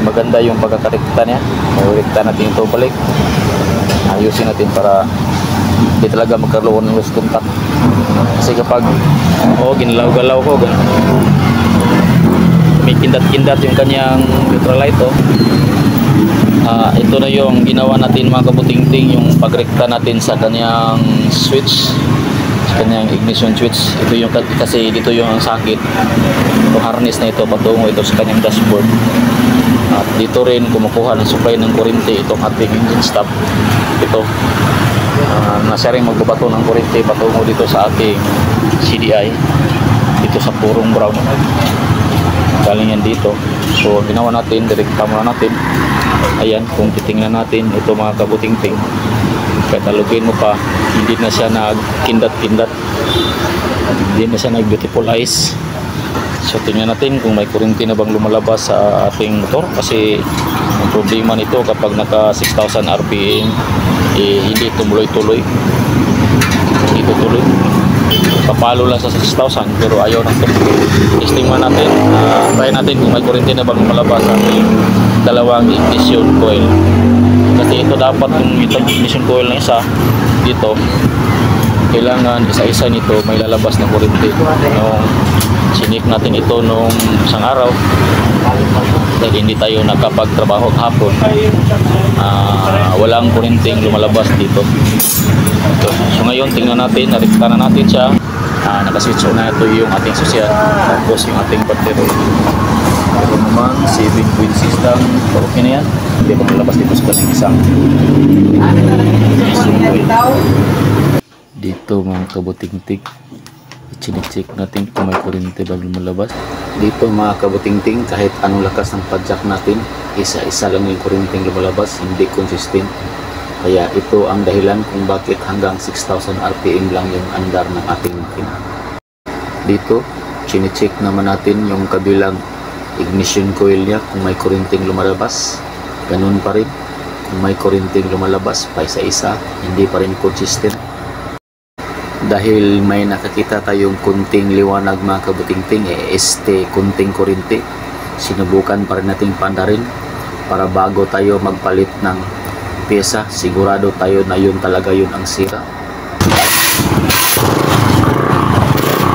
maganda yung pagkakarekta niya. Rekta natin ito balik, ayusin natin para hindi talaga magkaroon ng loose contact. Kasi kapag ginalaw-galaw ko, may kindat-kindat yung kanyang neutralite, ito na yung ginawa natin mga kabutingting, yung pagrekta natin sa kanyang switch, sa kanyang ignition switch. Ito yung kasi dito yung ang sakit, itong harness na ito patungo ito sa kanyang dashboard, at dito rin kumukuha ng supply ng kuryente itong ating engine stop. Ito nasa rin magbabato ng kuryente patungo dito sa ating CDI, dito sa purong brown, galing yan dito. So ginawa natin, direkta muna natin. Ayan, kung titingnan natin ito mga kabutingting, kahit alugin mo pa, hindi na siya nagkindat-kindat, hindi na siya nag-beautiful eyes. So tingnan natin kung may kuryente na bang lumalabas sa ating motor, kasi ang problema nito kapag naka 6,000 RPM, hindi tumuloy-tuloy, hindi tutuloy, papalo lang sa 6,000 pero ayaw ng tuloy. Testing mo natin, try natin kung may kuryente na bang lumalabas sa ating dalawang ignition coil, kasi ito dapat yung ignition coil na isa dito, kailangan isa-isa nito may lalabas na kuryente. Nung sinik natin ito nung isang araw, dahil hindi tayo nakapagtrabaho hapon, walang kuryenteng lumalabas dito. So ngayon tingnan natin, narekta na natin siya, nakaswitch on na ito yung ating susyan, tapos yung ating battery. Pero naman 7-point system, okay na yan, hindi pa malabas dito sa kanyang isang dito mga kabutingting. I-check natin kung may kuryente bago malabas. Dito mga kabutingting, kahit anong lakas ng padjak natin, isa-isa lang yung kuryenteng lumalabas, hindi consistent. Kaya ito ang dahilan kung bakit hanggang 6,000 RPM lang yung andar ng ating makina. Dito, chinecheck naman natin yung kabilang ignition coil niya kung may kuryenteng lumalabas. Ganun pa rin, kung may kuryenteng lumalabas pa isa-isa, hindi pa rin consistent. Dahil may nakakita tayong kunting liwanag mga kabutingting, kunting kuryente, sinubukan pa rin nating pandarin para bago tayo magpalit ng pyesa, sigurado tayo na yun talaga yun ang sira.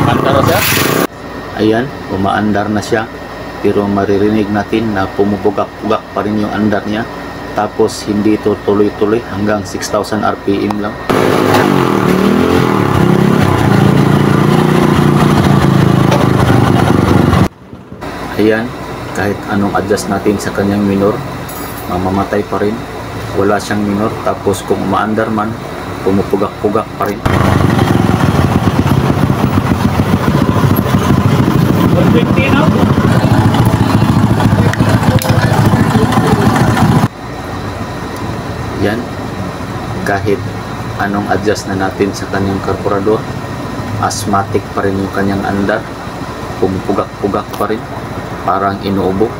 Andar na siya? Ayan, umaandar na siya, pero maririnig natin na pumubugak-bugak pa rin yung andar niya, tapos hindi ito tuloy-tuloy hanggang 6,000 RPM lang. Ayan, kahit anong adjust natin sa kanyang minor, mamamatay pa rin, wala siyang minor. Tapos kung umaandar man, pumupugak-pugak pa rin. Yan, kahit anong adjust na natin sa kanyang karburador, asthmatic pa rin yung kanyang andar, pumupugak-pugak pa rin, parang inuubo.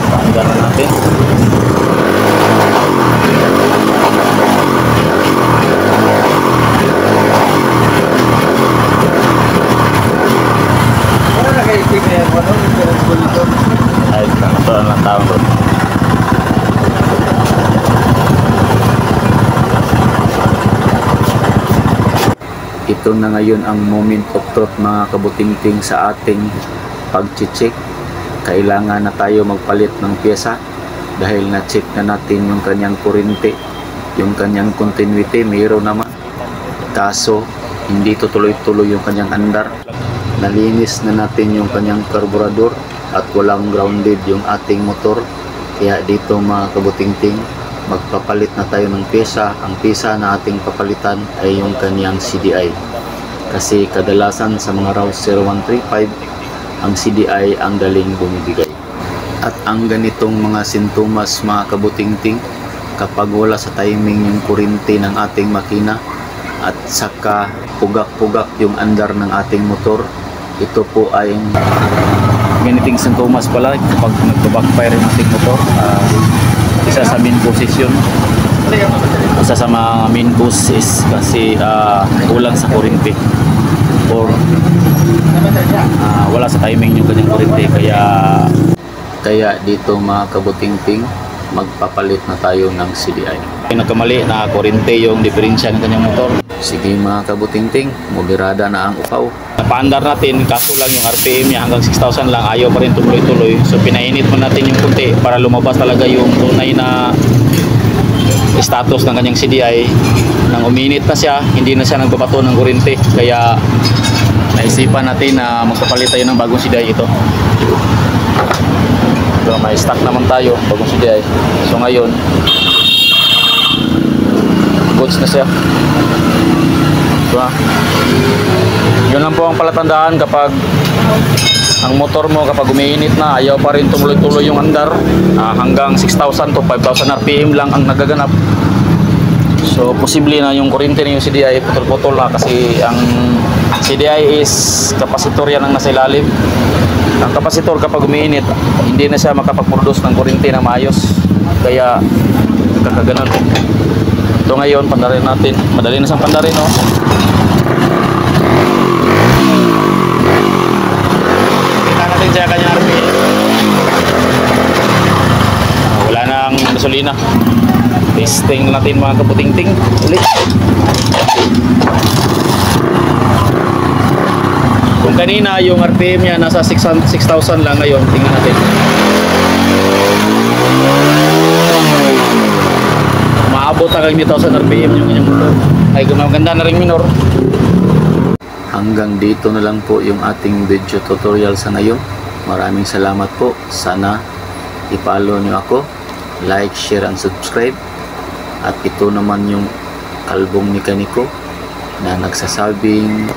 Pakinggan natin. Ay, ito lang tawag bro. Ito na ngayon ang moment of truth mga kabutingting sa ating pag-check. Kailangan na tayo magpalit ng pyesa dahil na-check na natin yung kanyang kuryente, yung kanyang continuity, mayroon naman. Kaso hindi tutuloy-tuloy yung kanyang andar. Nalinis na natin yung kanyang karburador at walang grounded yung ating motor. Kaya dito mga kabutingting, magpapalit na tayo ng pyesa. Ang pyesa na ating papalitan ay yung kanyang CDI, kasi kadalasan sa mga route 0135 ang CDI ang daling bumibigay. At ang ganitong mga sintomas mga kabutingting, kapag wala sa timing yung kuryente ng ating makina at saka pugak-pugak yung andar ng ating motor, ito po ay ganitong sintomas pala kapag nagbabackfire yung ating motor. Isa sa main position, isa sa mga main cause is kasi kulang sa kuryente or wala sa timing yung kanyang kuryente, kaya dito mga kabutingting magpapalit na tayo ng CDI. Nagkamali na kuryente yung diferensya ng kanyang motor. Sige mga kabutingting, mobilirada na ang upaw. Napaandar natin, kaso lang yung RPM niya hanggang 6,000 lang, ayaw pa rin tuloy-tuloy. So pinainit mo natin yung kunti para lumabas talaga yung tunay na status ng kanyang CDI. Nang uminit na siya, hindi na siya nagbabato ng kuryente. Kaya naisipan natin na magpapalit tayo ng bagong CDI ito. So may stock naman tayo, bagong CDI. So ngayon, goods na siya. Diba? Yun lang po ang palatandaan kapag ang motor mo kapag umiinit na, ayaw pa rin tumuloy-tuloy yung andar, hanggang 6,000 to 5,000 RPM lang ang nagaganap. So posible na yung kuryente na yung CDI putol-putol na, kasi ang CDI is kapasitor yan ang nasa ilalim. Ang kapasitor kapag umiinit, hindi na siya makapag-produce ng kuryente na maayos, kaya kakaganon. So ngayon, pandarin natin. Madali na siyang pandarin, no? Kita natin siya kanya RPM. Wala nang gasolina. Testing natin mga kaputingting. Ulit. Kung kanina yung RPM niya nasa 6,000 lang, ngayon tingnan natin. Maabot hanggang 1,000 RPM yung kanyang motor. Ay, gumaganda na rin minor. Hanggang dito na lang po yung ating video tutorial sa ngayon. Maraming salamat po. Sana i-follow nyo ako, like, share, and subscribe. At ito naman yung kalbong mekaniko na nagsasabing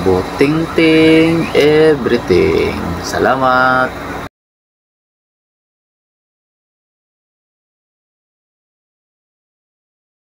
buting ting everything. Salamat!